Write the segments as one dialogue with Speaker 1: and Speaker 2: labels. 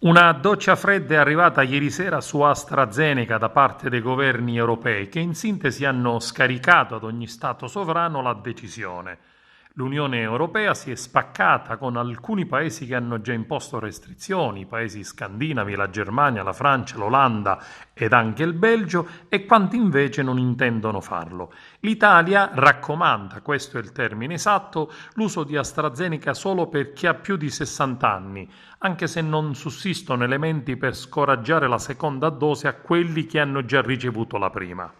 Speaker 1: Una doccia fredda è arrivata ieri sera su AstraZeneca da parte dei governi europei che in sintesi hanno scaricato ad ogni Stato sovrano la decisione. L'Unione Europea si è spaccata con alcuni paesi che hanno già imposto restrizioni, i paesi scandinavi, la Germania, la Francia, l'Olanda ed anche il Belgio, e quanti invece non intendono farlo. L'Italia raccomanda, questo è il termine esatto, l'uso di AstraZeneca solo per chi ha più di 60 anni, anche se non sussistono elementi per scoraggiare la seconda dose a quelli che hanno già ricevuto la prima.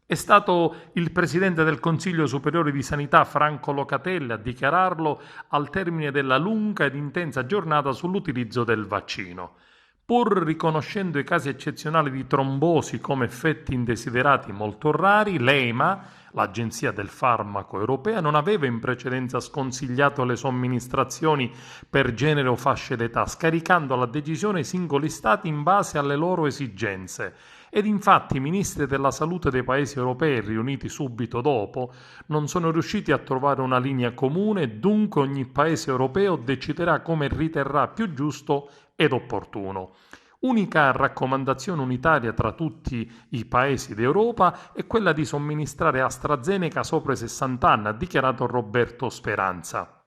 Speaker 1: È stato il presidente del Consiglio Superiore di Sanità Franco Locatelli a dichiararlo al termine della lunga ed intensa giornata sull'utilizzo del vaccino. Pur riconoscendo i casi eccezionali di trombosi come effetti indesiderati molto rari, l'EMA, l'Agenzia del Farmaco Europea, non aveva in precedenza sconsigliato le somministrazioni per genere o fasce d'età, scaricando la decisione ai singoli Stati in base alle loro esigenze. Ed infatti i ministri della salute dei paesi europei, riuniti subito dopo, non sono riusciti a trovare una linea comune e dunque ogni paese europeo deciderà come riterrà più giusto ed opportuno. Unica raccomandazione unitaria tra tutti i paesi d'Europa è quella di somministrare AstraZeneca sopra i 60 anni, ha dichiarato Roberto Speranza.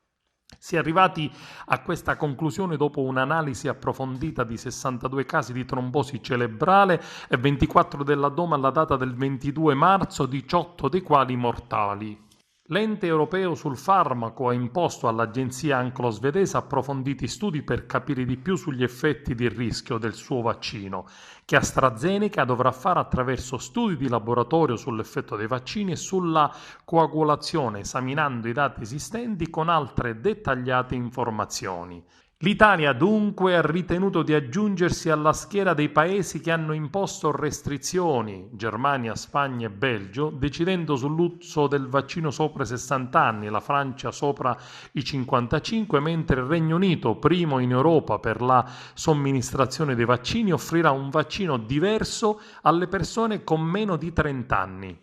Speaker 1: Si è arrivati a questa conclusione dopo un'analisi approfondita di 62 casi di trombosi cerebrale e 24 dell'addome alla data del 22 marzo, 18 dei quali mortali. L'ente europeo sul farmaco ha imposto all'agenzia anglo-svedese approfonditi studi per capire di più sugli effetti di rischio del suo vaccino, che AstraZeneca dovrà fare attraverso studi di laboratorio sull'effetto dei vaccini e sulla coagulazione, esaminando i dati esistenti con altre dettagliate informazioni. L'Italia dunque ha ritenuto di aggiungersi alla schiera dei paesi che hanno imposto restrizioni, Germania, Spagna e Belgio, decidendo sull'uso del vaccino sopra i 60 anni, la Francia sopra i 55, mentre il Regno Unito, primo in Europa per la somministrazione dei vaccini, offrirà un vaccino diverso alle persone con meno di 30 anni.